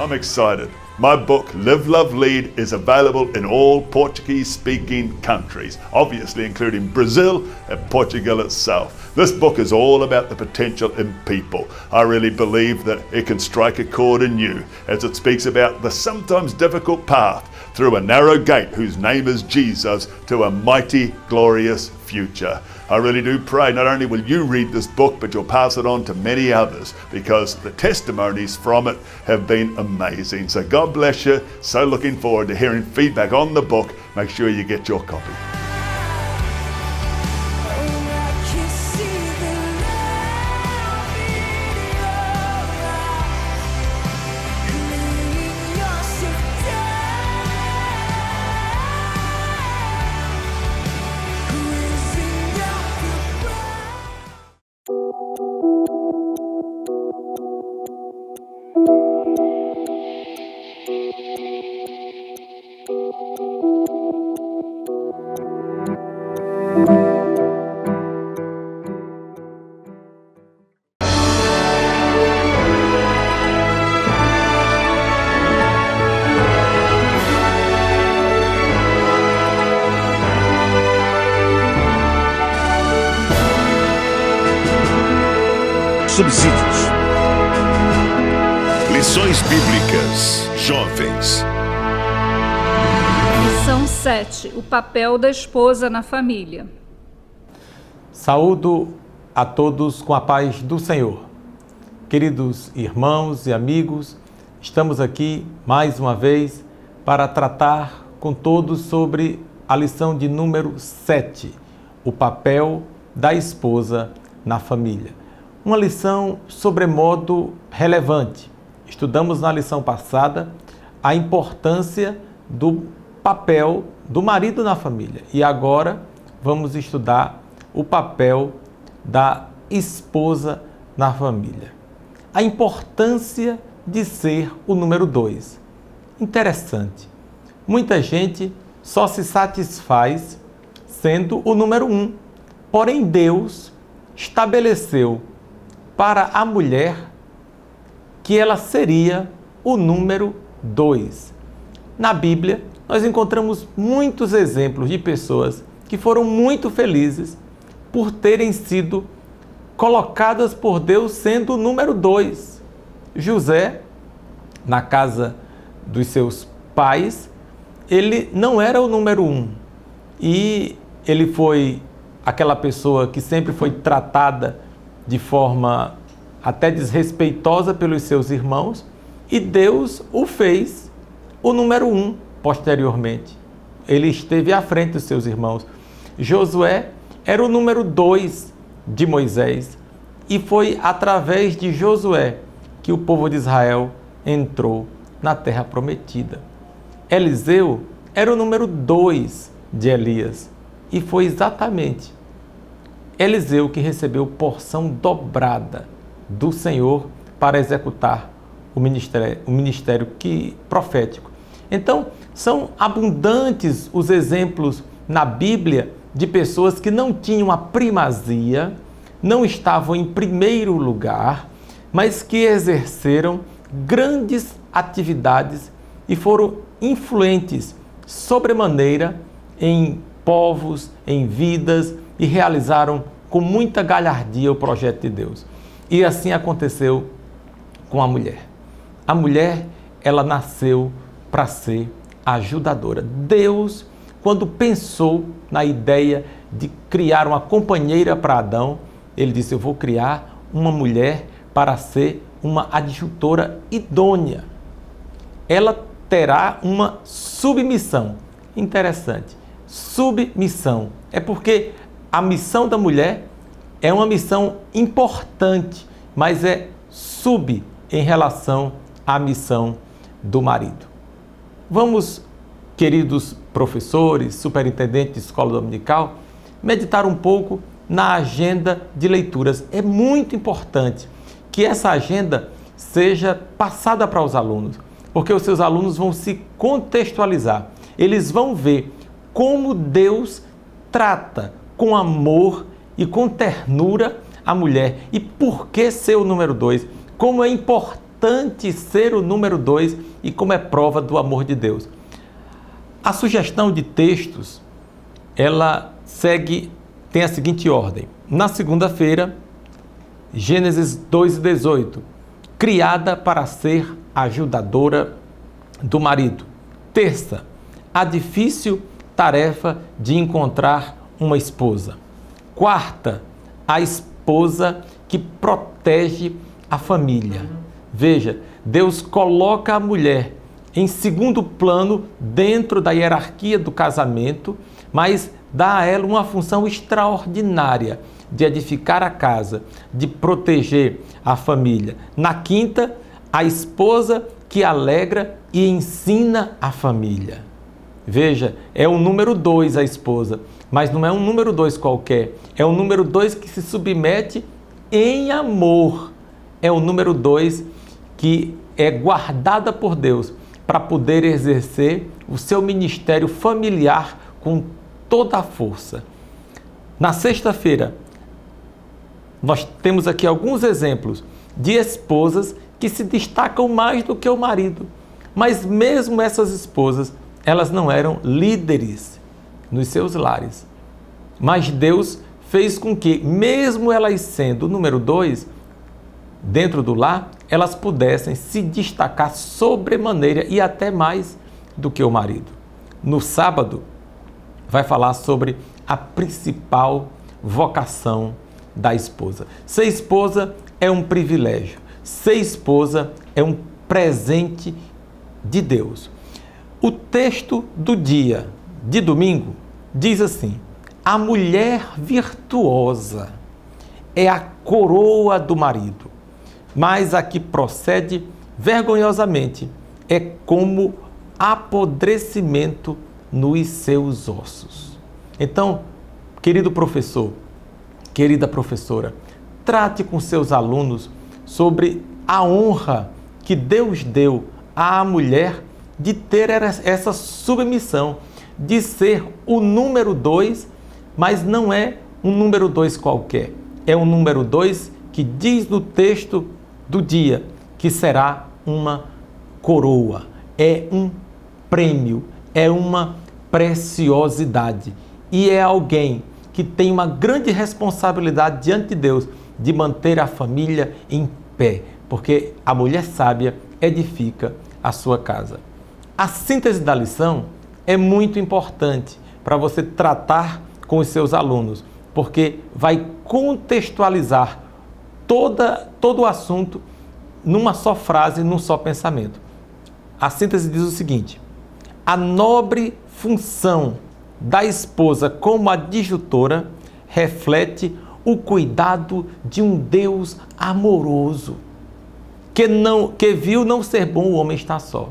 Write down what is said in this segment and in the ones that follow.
I'm excited. My book, Live, Love, Lead, is available in all Portuguese-speaking countries, obviously including Brazil and Portugal itself. This book is all about the potential in people. I really believe that it can strike a chord in you as it speaks about the sometimes difficult path through a narrow gate whose name is Jesus to a mighty, glorious future. I really do pray not only will you read this book, but you'll pass it on to many others because the testimonies from it have been amazing. So God bless you. So looking forward to hearing feedback on the book. Make sure you get your copy. Subsídios. Lições Bíblicas Jovens. Lição 7. O papel da esposa na família. Saúdo a todos com a paz do Senhor. Queridos irmãos e amigos, estamos aqui mais uma vez para tratar com todos sobre a lição de número 7, o papel da esposa na família. Uma lição sobremodo relevante. Estudamos na lição passada a importância do papel do marido na família e agora vamos estudar o papel da esposa na família. A importância de ser o número 2. Interessante. Muita gente só se satisfaz sendo o número 1. Porém, Deus estabeleceu para a mulher que ela seria o número 2. Na Bíblia, nós encontramos muitos exemplos de pessoas que foram muito felizes por terem sido colocadas por Deus sendo o número 2. José, na casa dos seus pais, ele não era o número 1 e ele foi aquela pessoa que sempre foi tratada de forma até desrespeitosa pelos seus irmãos, e Deus o fez o número 1 posteriormente. Ele esteve à frente dos seus irmãos. Josué era o número 2 de Moisés, e foi através de Josué que o povo de Israel entrou na terra prometida. Eliseu era o número 2 de Elias, e foi exatamente Eliseu que recebeu porção dobrada do Senhor para executar o ministério profético. Então, são abundantes os exemplos na Bíblia de pessoas que não tinham a primazia, não estavam em primeiro lugar, mas que exerceram grandes atividades e foram influentes sobremaneira em povos, em vidas, e realizaram com muita galhardia o projeto de Deus. E assim aconteceu com a mulher. A mulher, ela nasceu para ser ajudadora. Deus, quando pensou na ideia de criar uma companheira para Adão, ele disse: eu vou criar uma mulher para ser uma adjutora idônea. Ela terá uma submissão. Interessante. Submissão. É porque a missão da mulher é uma missão importante, mas é em relação à missão do marido. Vamos, queridos professores, superintendentes de escola dominical, meditar um pouco na agenda de leituras. É muito importante que essa agenda seja passada para os alunos, porque os seus alunos vão se contextualizar. Eles vão ver como Deus trata com amor e com ternura a mulher. E por que ser o número 2? Como é importante importante ser o número 2 e como é prova do amor de Deus. A sugestão de textos, ela tem a seguinte ordem. Na segunda-feira, Gênesis 2:18, criada para ser ajudadora do marido. Terça, a difícil tarefa de encontrar uma esposa. Quarta, a esposa que protege a família. Veja, Deus coloca a mulher em segundo plano dentro da hierarquia do casamento, mas dá a ela uma função extraordinária de edificar a casa, de proteger a família. Na quinta, a esposa que alegra e ensina a família. Veja, é o número 2 a esposa, mas não é um número 2 qualquer, é o número 2 que se submete em amor. É o número 2 que é guardada por Deus para poder exercer o seu ministério familiar com toda a força. Na sexta-feira, nós temos aqui alguns exemplos de esposas que se destacam mais do que o marido. Mas mesmo essas esposas, elas não eram líderes nos seus lares. Mas Deus fez com que, mesmo elas sendo o número 2, dentro do lar, elas pudessem se destacar sobremaneira e até mais do que o marido. No sábado, vai falar sobre a principal vocação da esposa. Ser esposa é um privilégio. Ser esposa é um presente de Deus. O texto do dia de domingo diz assim: a mulher virtuosa é a coroa do marido, mas a que procede vergonhosamente é como apodrecimento nos seus ossos. Então, querido professor, querida professora, trate com seus alunos sobre a honra que Deus deu à mulher de ter essa submissão, de ser o número 2, mas não é um número 2 qualquer. É um número 2 que diz no texto do dia que será uma coroa, é um prêmio, é uma preciosidade e é alguém que tem uma grande responsabilidade diante de Deus de manter a família em pé, porque a mulher sábia edifica a sua casa. A síntese da lição é muito importante para você tratar com os seus alunos, porque vai contextualizar todo o assunto numa só frase, num só pensamento. A síntese diz o seguinte: a nobre função da esposa como adjutora reflete o cuidado de um Deus amoroso, que viu não ser bom o homem estar só.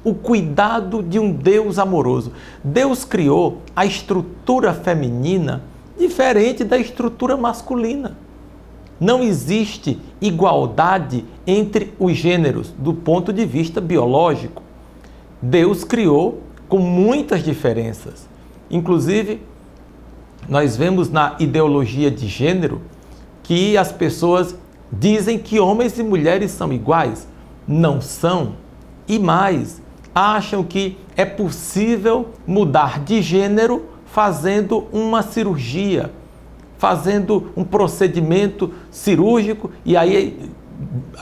O cuidado de um Deus amoroso. Deus criou a estrutura feminina diferente da estrutura masculina. Não existe igualdade entre os gêneros do ponto de vista biológico. Deus criou com muitas diferenças. Inclusive, nós vemos na ideologia de gênero que as pessoas dizem que homens e mulheres são iguais. Não são. E mais, acham que é possível mudar de gênero fazendo uma cirurgia, fazendo um procedimento cirúrgico, e aí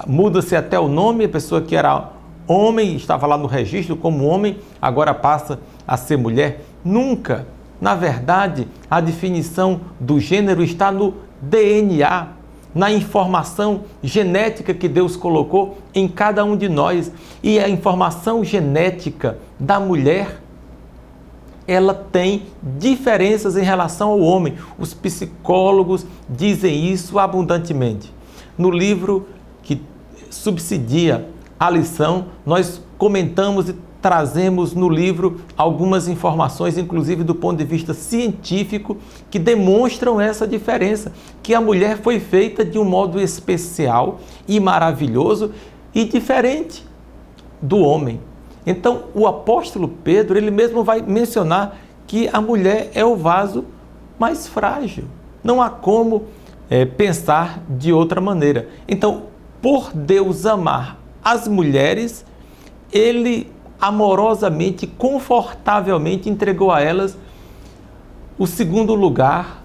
muda-se até o nome, a pessoa que era homem, estava lá no registro como homem, agora passa a ser mulher. Nunca. Na verdade, a definição do gênero está no DNA, na informação genética que Deus colocou em cada um de nós. E a informação genética da mulher, ela tem diferenças em relação ao homem. Os psicólogos dizem isso abundantemente. No livro que subsidia a lição, nós comentamos e trazemos no livro algumas informações, inclusive do ponto de vista científico, que demonstram essa diferença, que a mulher foi feita de um modo especial e maravilhoso e diferente do homem. Então, o apóstolo Pedro, ele mesmo vai mencionar que a mulher é o vaso mais frágil. Não há como pensar de outra maneira. Então, por Deus amar as mulheres, ele amorosamente, confortavelmente entregou a elas o segundo lugar,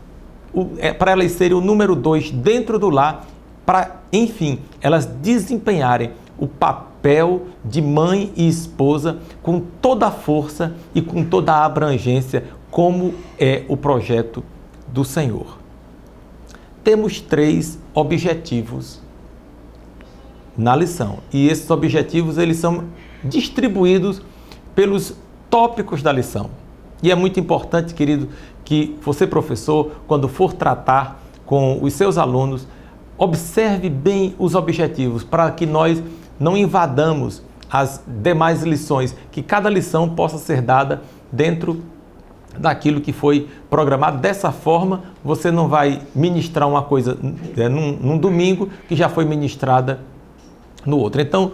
para elas serem o número 2 dentro do lar, para, enfim, elas desempenharem o papel de mãe e esposa com toda a força e com toda a abrangência, como é o projeto do Senhor. Temos 3 objetivos na lição, e esses objetivos eles são distribuídos pelos tópicos da lição. E é muito importante, querido, que você, professor, quando for tratar com os seus alunos, observe bem os objetivos, para que nós não invadamos as demais lições, que cada lição possa ser dada dentro daquilo que foi programado. Dessa forma, você não vai ministrar uma coisa num domingo que já foi ministrada no outro. Então,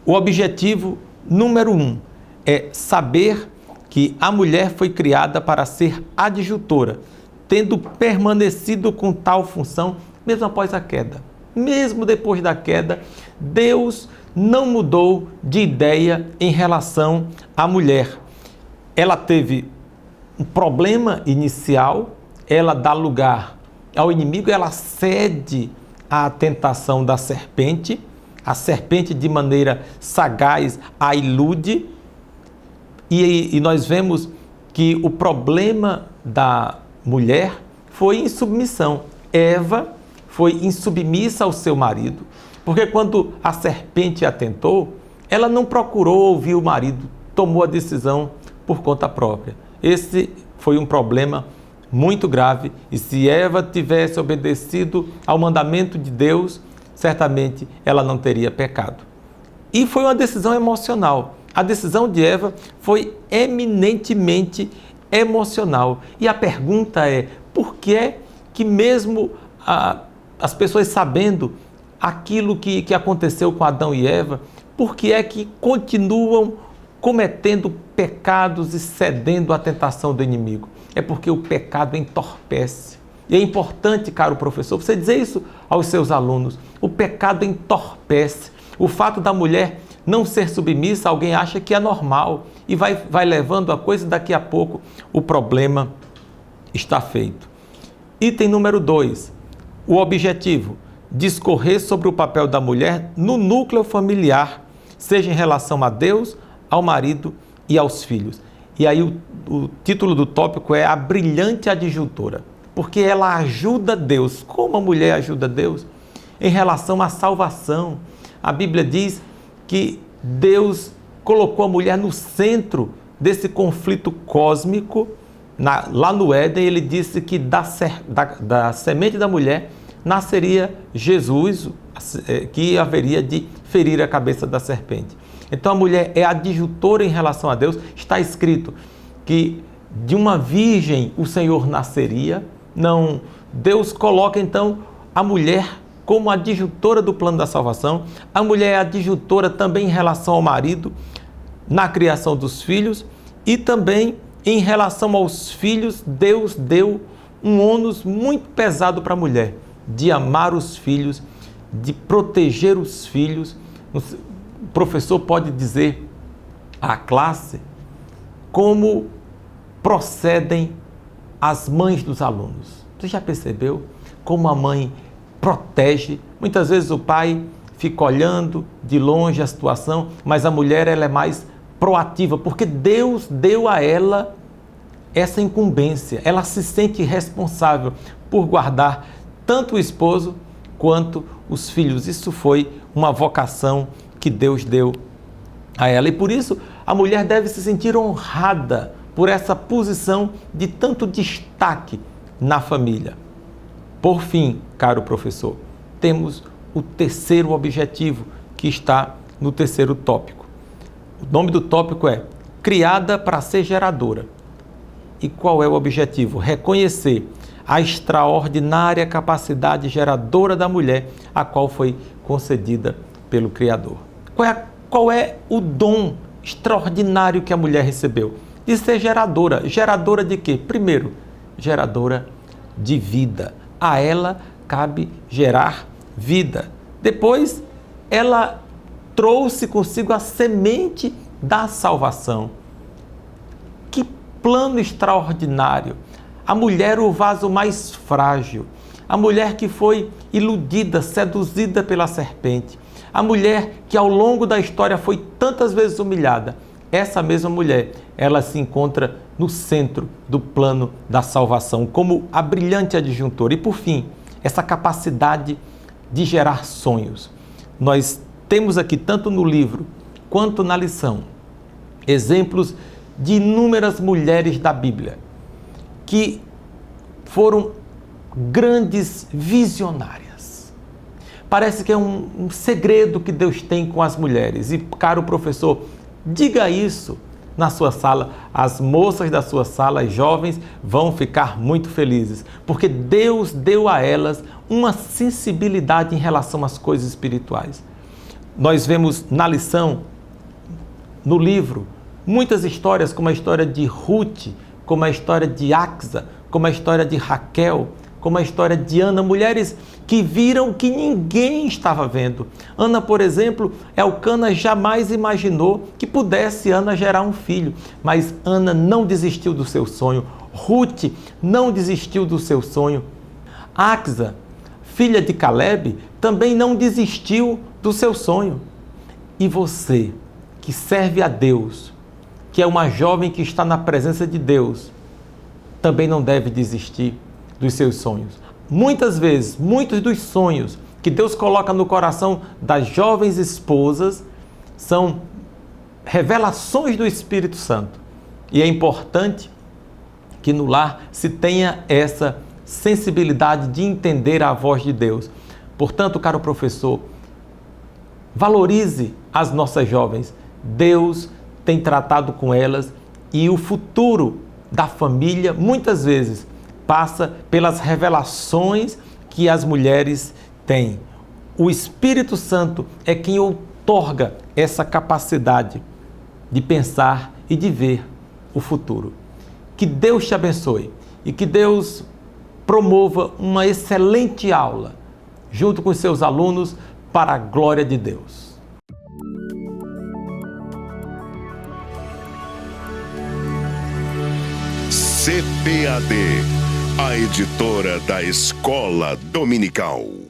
o objetivo número 1 é saber que a mulher foi criada para ser adjutora, tendo permanecido com tal função mesmo após a queda. Mesmo depois da queda, Deus não mudou de ideia em relação à mulher. Ela teve um problema inicial, ela dá lugar ao inimigo, ela cede à tentação da serpente, a serpente de maneira sagaz a ilude, e nós vemos que o problema da mulher foi insubmissão. Eva foi insubmissa ao seu marido, porque quando a serpente a tentou, ela não procurou ouvir o marido, tomou a decisão por conta própria. Esse foi um problema muito grave, e se Eva tivesse obedecido ao mandamento de Deus, certamente ela não teria pecado. E foi uma decisão emocional. A decisão de Eva foi eminentemente emocional. E a pergunta é, por que é que mesmo as pessoas sabendo aquilo que aconteceu com Adão e Eva, por que é que continuam cometendo pecados e cedendo à tentação do inimigo? É porque o pecado entorpece. E é importante, caro professor, você dizer isso aos seus alunos. O pecado entorpece. O fato da mulher não ser submissa, alguém acha que é normal e vai levando a coisa, e daqui a pouco o problema está feito. Item número 2, o objetivo, discorrer sobre o papel da mulher no núcleo familiar, seja em relação a Deus, ao marido e aos filhos. E aí o título do tópico é a brilhante adjutora, porque ela ajuda Deus. Como a mulher ajuda Deus? Em relação à salvação. A Bíblia diz que Deus colocou a mulher no centro desse conflito cósmico. Lá no Éden, ele disse que da semente da mulher nasceria Jesus, que haveria de ferir a cabeça da serpente. Então a mulher é adjutora em relação a Deus. Está escrito que de uma virgem o Senhor nasceria. Não, Deus coloca então a mulher como adjutora do plano da salvação. A mulher é adjutora também em relação ao marido, na criação dos filhos, e também em relação aos filhos. Deus deu um ônus muito pesado para a mulher, de amar os filhos, de proteger os filhos. O professor pode dizer à classe como procedem as mães dos alunos. Você já percebeu como a mãe protege? Muitas vezes o pai fica olhando de longe a situação, mas a mulher ela é mais proativa, porque Deus deu a ela essa incumbência. Ela se sente responsável por guardar tanto o esposo quanto os filhos. Isso foi uma vocação que Deus deu a ela. E por isso a mulher deve se sentir honrada por essa posição de tanto destaque na família. Por fim, caro professor, temos o terceiro objetivo que está no terceiro tópico. O nome do tópico é Criada para ser geradora. E qual é o objetivo? Reconhecer a extraordinária capacidade geradora da mulher, a qual foi concedida pelo Criador. Qual é o dom extraordinário que a mulher recebeu? De ser geradora. Geradora de quê? Primeiro, geradora de vida. A ela cabe gerar vida. Depois, ela trouxe consigo a semente da salvação. Que plano extraordinário! A mulher, o vaso mais frágil. A mulher que foi iludida, seduzida pela serpente. A mulher que ao longo da história foi tantas vezes humilhada. Essa mesma mulher, ela se encontra no centro do plano da salvação, como a brilhante adjuntora. E por fim, essa capacidade de gerar sonhos. Nós temos aqui, tanto no livro quanto na lição, exemplos de inúmeras mulheres da Bíblia que foram grandes visionárias. Parece que é um segredo que Deus tem com as mulheres. E, caro professor, diga isso na sua sala. As moças da sua sala, as jovens, vão ficar muito felizes, porque Deus deu a elas uma sensibilidade em relação às coisas espirituais. Nós vemos na lição, no livro, muitas histórias, como a história de Ruth, como a história de Axa, como a história de Raquel, como a história de Ana, mulheres que viram que ninguém estava vendo. Ana, por exemplo, Elcana jamais imaginou que pudesse Ana gerar um filho, mas Ana não desistiu do seu sonho. Ruth não desistiu do seu sonho. Axa, filha de Caleb, também não desistiu do seu sonho. E você, que serve a Deus, que é uma jovem que está na presença de Deus, também não deve desistir dos seus sonhos. Muitas vezes, muitos dos sonhos que Deus coloca no coração das jovens esposas são revelações do Espírito Santo. E é importante que no lar se tenha essa sensibilidade de entender a voz de Deus. Portanto, caro professor, valorize as nossas jovens. Deus tem tratado com elas e o futuro da família muitas vezes passa pelas revelações que as mulheres têm. O Espírito Santo é quem outorga essa capacidade de pensar e de ver o futuro. Que Deus te abençoe e que Deus promova uma excelente aula junto com seus alunos para a glória de Deus. CPAD, a editora da Escola Dominical.